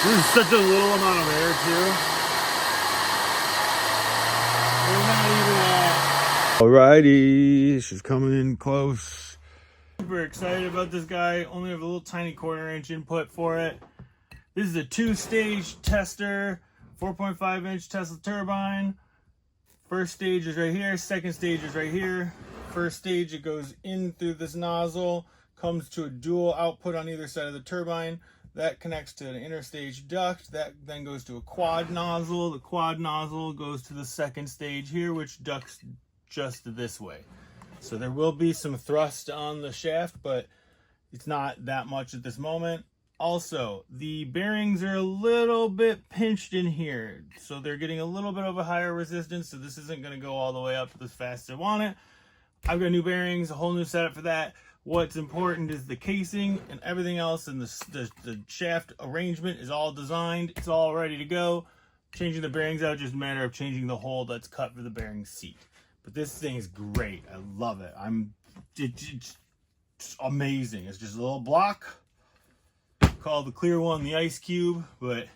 This is such a little amount of air too. We're not even at. Alrighty, she's coming in close. Super excited about this guy. Only have a little tiny 1/4 inch input for it. This is a 2-stage tester, 4.5 inch Tesla turbine. First stage is right here, second stage is right here. First stage, it goes in through this nozzle, comes to a dual output on either side of the turbine. That connects to an interstage duct. That then goes to a quad nozzle. The quad nozzle goes to the second stage here, which ducts just this way. So there will be some thrust on the shaft, but it's not that much at this moment. Also, the bearings are a little bit pinched in here, so they're getting a little bit of a higher resistance, so this isn't going to go all the way up as fast as I want it. I've got new bearings, a whole new setup for that. What's important is the casing and everything else, and the shaft arrangement is all designed. It's all ready to go. Changing the bearings out, just a matter of changing the hole that's cut for the bearing seat. But this thing is great. I love it. It's amazing. It's just a little block. Called the clear one the ice cube, but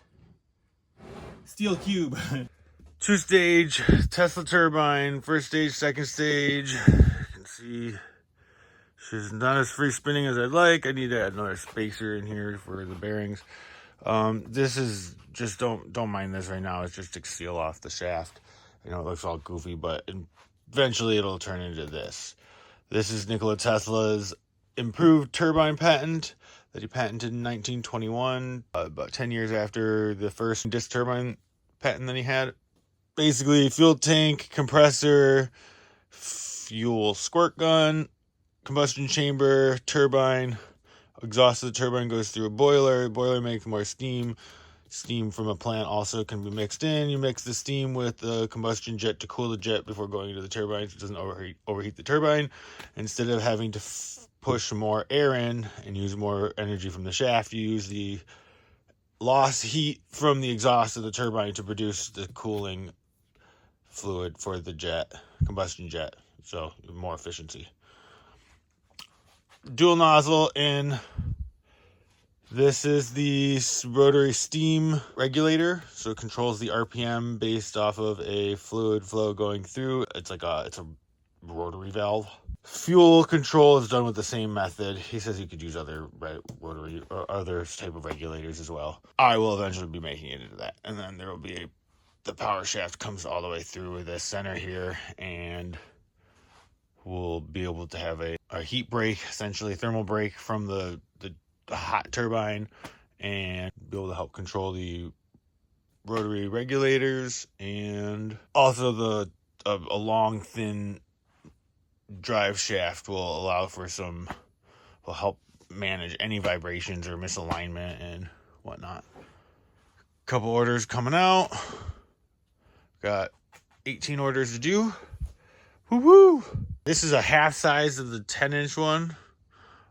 steel cube. 2-stage Tesla turbine, first stage, second stage. You can see she's not as free spinning as I'd like. I need to add another spacer in here for the bearings. This is just, don't mind this right now. It's just to seal off the shaft. You know, it looks all goofy, but eventually it'll turn into this. This is Nikola Tesla's improved turbine patent that he patented in 1921, about 10 years after the first disc turbine patent that he had. Basically, fuel tank, compressor, fuel squirt gun, combustion chamber, turbine. Exhaust of the turbine goes through a boiler. The boiler makes more steam. Steam from a plant also can be mixed in. You mix the steam with the combustion jet to cool the jet before going into the turbine so it doesn't overheat the turbine. Instead of having to push more air in and use more energy from the shaft, you use the lost heat from the exhaust of the turbine to produce the cooling fluid for the jet, combustion jet. So more efficiency. Dual nozzle in. This is the rotary steam regulator, so it controls the RPM based off of a fluid flow going through. It's a rotary valve. Fuel control is done with the same method. He says you could use other rotary or other type of regulators as well. I will eventually be making it into that, and then there will be the power shaft comes all the way through the center here, and we'll be able to have a heat break, essentially thermal break from the hot turbine, and be able to help control the rotary regulators, and also a long thin drive shaft will help manage any vibrations or misalignment and whatnot. Couple orders coming out. Got 18 orders to do. Woo-woo! This is a half size of the 10-inch one.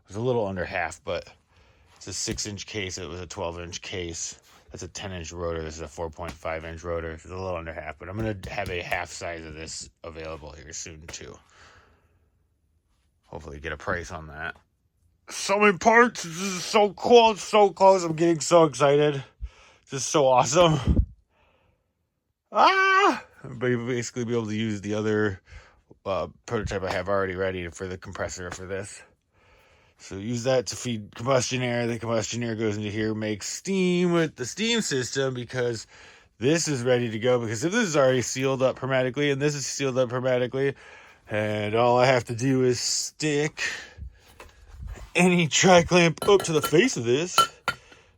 It's a little under half, but it's a 6-inch case. It was a 12-inch case. That's a 10-inch rotor. This is a 4.5-inch rotor. It's a little under half, but I'm going to have a half size of this available here soon, too. Hopefully get a price on that. So many parts. This is so cool. It's so close. I'm getting so excited. This is so awesome. But basically be able to use the other prototype I have already ready for the compressor for this. So use that to feed combustion air. The combustion air goes into here, makes steam with the steam system, because this is ready to go. Because if this is already sealed up hermetically and this is sealed up hermetically, and all I have to do is stick any tri-clamp up to the face of this,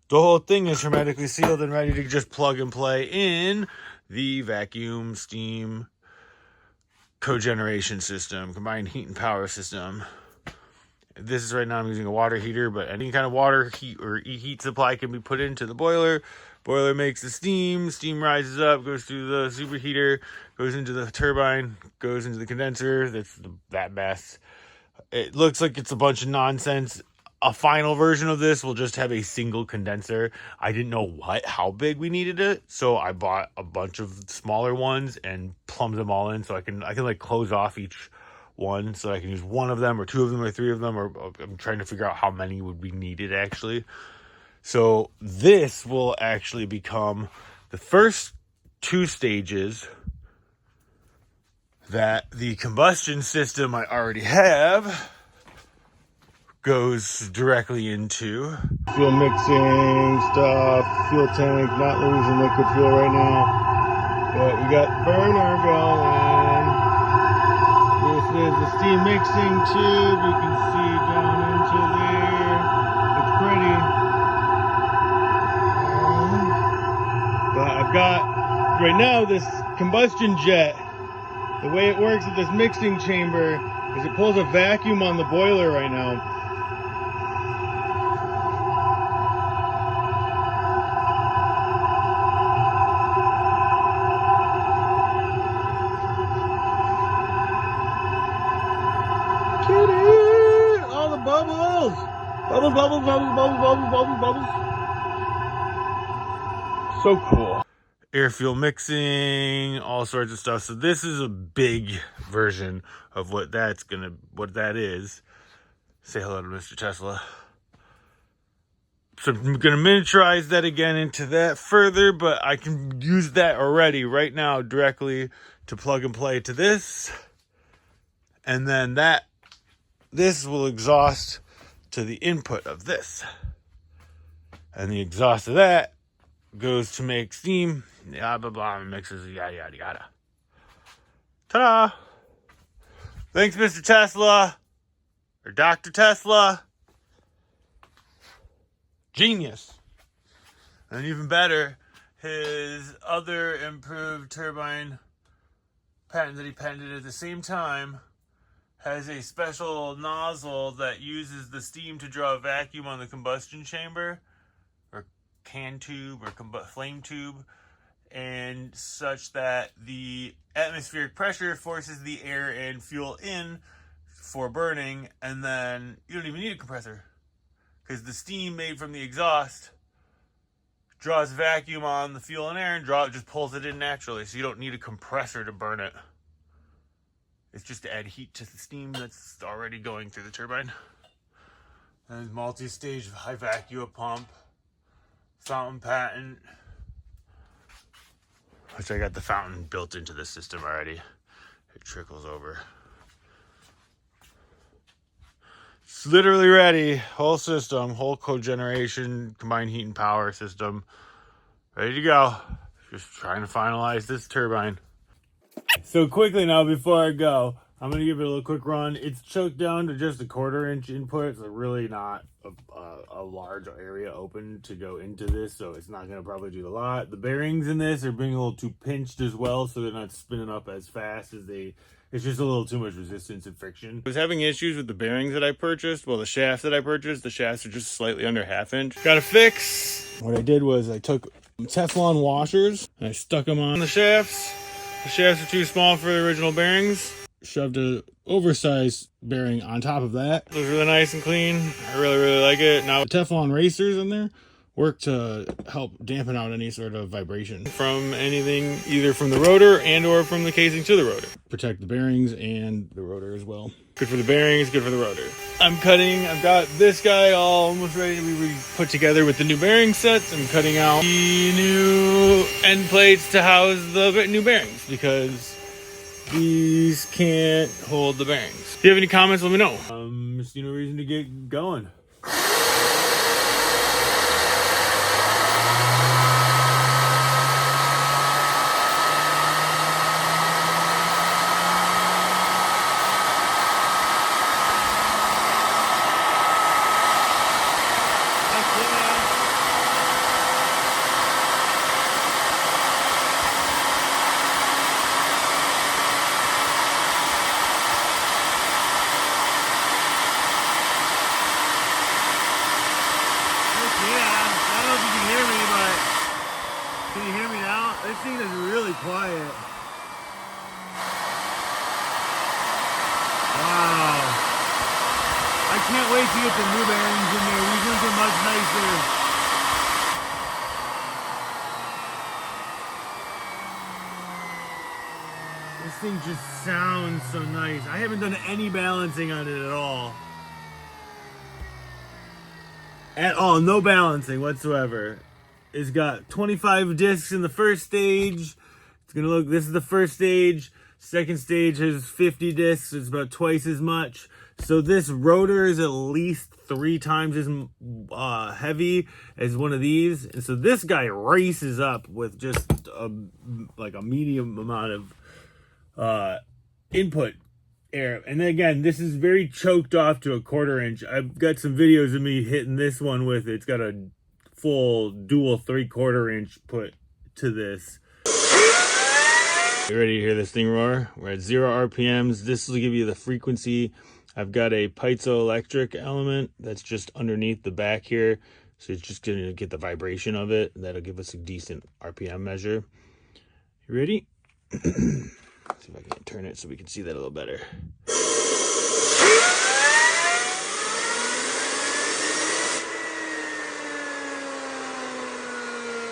the whole thing is hermetically sealed and ready to just plug and play in the vacuum steam cogeneration system, combined heat and power system. This is right now I'm using a water heater, but any kind of water heat or heat supply can be put into the boiler. Boiler makes the steam rises up, goes through the superheater, goes into the turbine, goes into the condenser. That's that mess. It looks like it's a bunch of nonsense. A final version of this will just have a single condenser. I didn't know how big we needed it, so I bought a bunch of smaller ones and plumbed them all in, so I can like close off each one, so I can use one of them or two of them or three of them, or I'm trying to figure out how many would be needed actually. So this will actually become the first 2 stages that the combustion system I already have goes directly into. Fuel mixing stuff, fuel tank, not losing liquid fuel right now. But we got burner going. This is the steam mixing tube. You can see down into there. It's pretty. But I've got, right now, this combustion jet. The way it works with this mixing chamber is it pulls a vacuum on the boiler right now. Kitty! All the bubbles! Bubbles, bubbles, bubbles, bubbles, bubbles, bubbles, bubbles. So cool. Air fuel mixing, all sorts of stuff. So this is a big version of what that is. Say hello to Mr. Tesla. So I'm gonna miniaturize that again into that further, but I can use that already right now directly to plug and play to this. And then this will exhaust to the input of this. And the exhaust of that goes to make steam. Blah, blah, blah, mixes, yada, yada, yada. Ta-da! Thanks, Mr. Tesla. Or Dr. Tesla. Genius. And even better, his other improved turbine patent that he patented at the same time has a special nozzle that uses the steam to draw a vacuum on the combustion chamber, or can tube, or flame tube, and such that the atmospheric pressure forces the air and fuel in for burning, and then you don't even need a compressor because the steam made from the exhaust draws vacuum on the fuel and air and just pulls it in naturally, so you don't need a compressor to burn it. It's just to add heat to the steam that's already going through the turbine. And multi-stage high vacuum pump, fountain patent, which I got the fountain built into the system already. It trickles over. It's literally ready. Whole system, whole cogeneration, combined heat and power system. Ready to go. Just trying to finalize this turbine. So quickly now, before I go, I'm going to give it a little quick run. It's choked down to just a 1/4 inch input. So really not a large area open to go into this. So it's not going to probably do a lot. The bearings in this are being a little too pinched as well. So they're not spinning up as fast as it's just a little too much resistance and friction. I was having issues with the bearings that I purchased. Well, the shafts that I purchased, the shafts are just slightly under 1/2 inch. Got to fix. What I did was I took Teflon washers and I stuck them on the shafts. The shafts are too small for the original bearings. Shoved an oversized bearing on top of that. It was really nice and clean. I really, really like it. Now, the Teflon racers in there work to help dampen out any sort of vibration from anything, either from the rotor and or from the casing to the rotor. Protect the bearings and the rotor as well. Good for the bearings, good for the rotor. I've got this guy all almost ready to be put together with the new bearing sets. I'm cutting out the new end plates to house the new bearings because these can't hold the bearings. If you have any comments, let me know. Just no reason to get going. Can you hear me now? This thing is really quiet. Wow. I can't wait to get the new bearings in there. These ones are much nicer. This thing just sounds so nice. I haven't done any balancing on it at all. at all, no balancing whatsoever. It's got 25 discs in the first stage. It's gonna look, this is the first stage. Second stage has 50 discs. It's about twice as much. So this rotor is at least 3 times as heavy as one of these. And so this guy races up with just like a medium amount of input air. And then again, this is very choked off to a 1/4 inch. I've got some videos of me hitting this one with it. It's got a full dual 3/4 inch put to this. You ready to hear this thing roar? We're at 0 RPMs. This will give you the frequency. I've got a piezoelectric element that's just underneath the back here. So it's just going to get the vibration of it. That'll give us a decent RPM measure. You ready? See if I can turn it so we can see that a little better.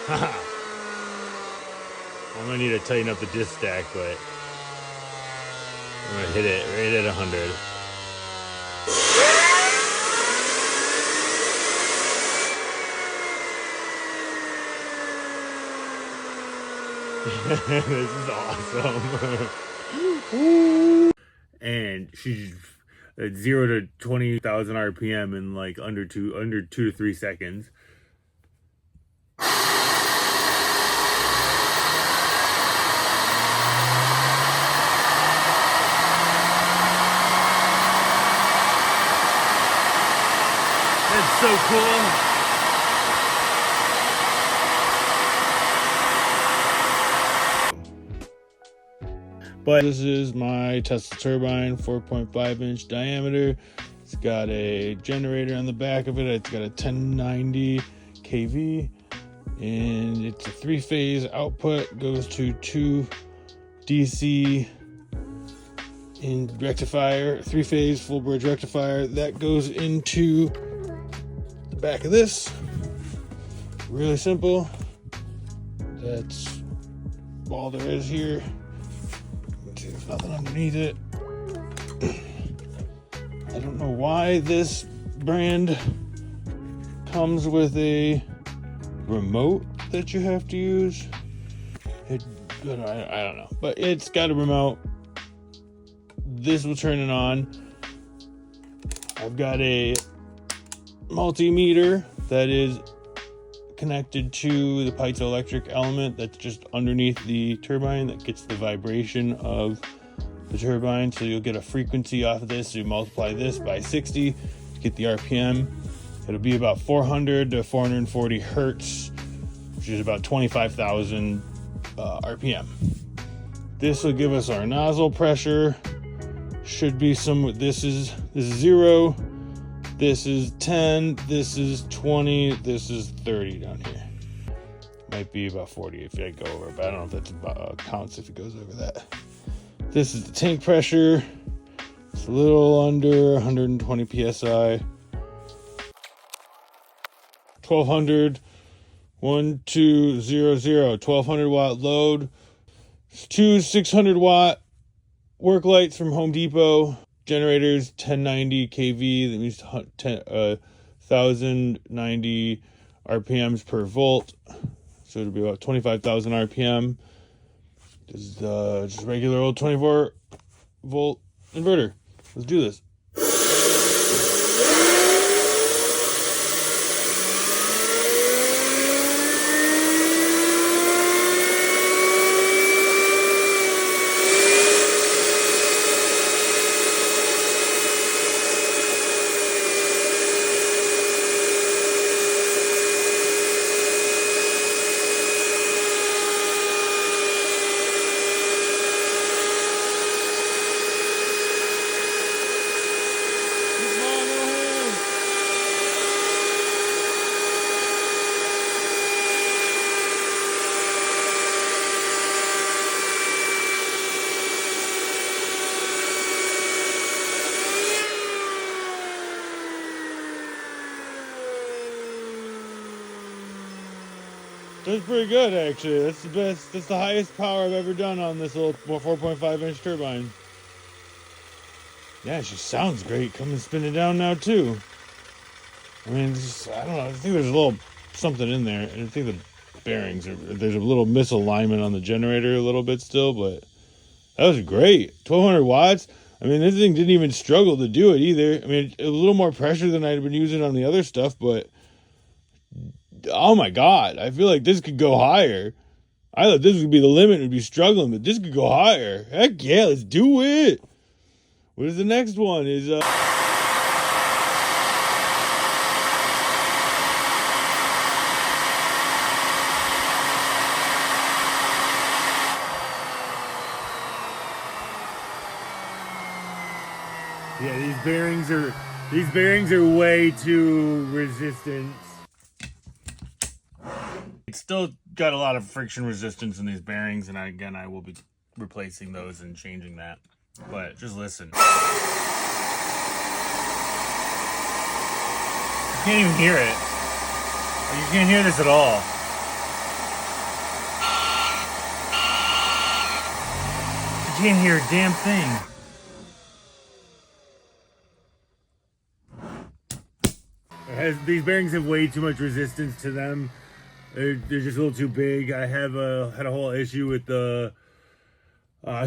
Haha. I'm gonna need to tighten up the disc stack, but I'm gonna hit it right at 100. This is awesome. And she's at 0 to 20,000 RPM in like under 2 to 3 seconds. That's so cool. But this is my Tesla turbine, 4.5 inch diameter. It's got a generator on the back of it. It's got a 1090 kV, and it's a 3-phase output. Goes to 2 DC in rectifier, 3-phase full bridge rectifier that goes into the back of this. Really simple. That's all there is here. There's nothing underneath it. I don't know why this brand comes with a remote that you have to use. I don't know, but it's got a remote. This will turn it on. I've got a multimeter that is connected to the piezoelectric element that's just underneath the turbine that gets the vibration of the turbine. So you'll get a frequency off of this. So you multiply this by 60 to get the RPM. It'll be about 400 to 440 hertz, which is about 25,000 RPM. This will give us our nozzle pressure. Should be some. This is 0. This is 10, this is 20, this is 30 down here. Might be about 40 if I go over, but I don't know if that's about counts if it goes over that. This is the tank pressure. It's a little under 120 psi. 1200, 1200, 1200 watt load. 2 600 watt work lights from Home Depot. Generators 1090 kV, that means 1090 RPMs per volt, so it'll be about 25,000 RPM. This is just regular old 24 volt inverter. Let's do this. That's pretty good, actually. That's the best. That's the highest power I've ever done on this little 4.5 inch turbine. Yeah, it just sounds great. Come and spin it down now, too. I mean, I don't know. I think there's a little something in there. I think the bearings there's a little misalignment on the generator a little bit still, but that was great. 1200 watts. I mean, this thing didn't even struggle to do it either. I mean, a little more pressure than I'd been using on the other stuff, but oh my God, I feel like this could go higher. I thought this would be the limit and would be struggling, but this could go higher. Heck yeah, let's do it. What is the next one? Yeah, these bearings are way too resistant. It's still got a lot of friction resistance in these bearings, and I will be replacing those and changing that. But just listen. You can't even hear it. You can't hear this at all. You can't hear a damn thing. These bearings have way too much resistance to them. They're just a little too big. I had a whole issue with the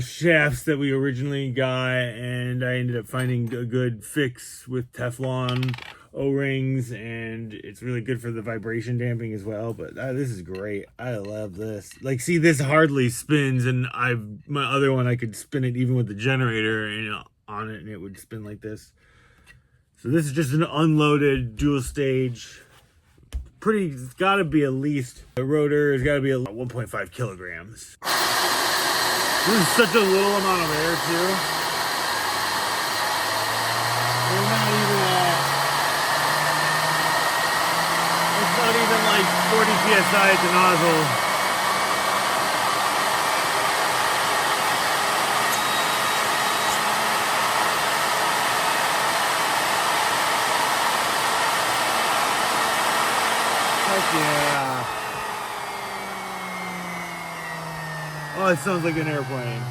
shafts that we originally got, and I ended up finding a good fix with Teflon O-rings, and it's really good for the vibration damping as well. But this is great. I love this. Like, see, this hardly spins, and my other one, I could spin it even with the generator on it, and it would spin like this. So this is just an unloaded dual stage. It's got to be at least, the rotor has got to be 1.5 kilograms. This is such a little amount of air too. We're not even it's not even like 40 psi at the nozzle. Yeah. Oh, it sounds like an airplane.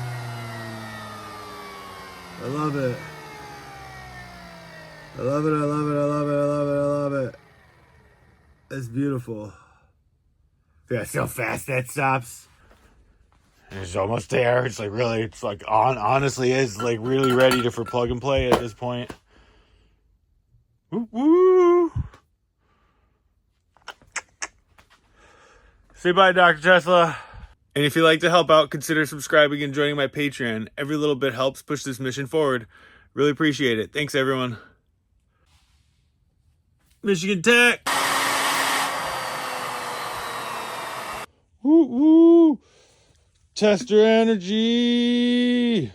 I love it. I love it, I love it, I love it, I love it, I love it. It's beautiful. Yeah, see how fast that stops? It's almost there. It's like really, it's like honestly is like really ready for plug and play at this point. Woo woo! Say bye, Dr. Tesla. And if you'd like to help out, consider subscribing and joining my Patreon. Every little bit helps push this mission forward. Really appreciate it. Thanks, everyone. Michigan Tech. Woo woo. Tester energy.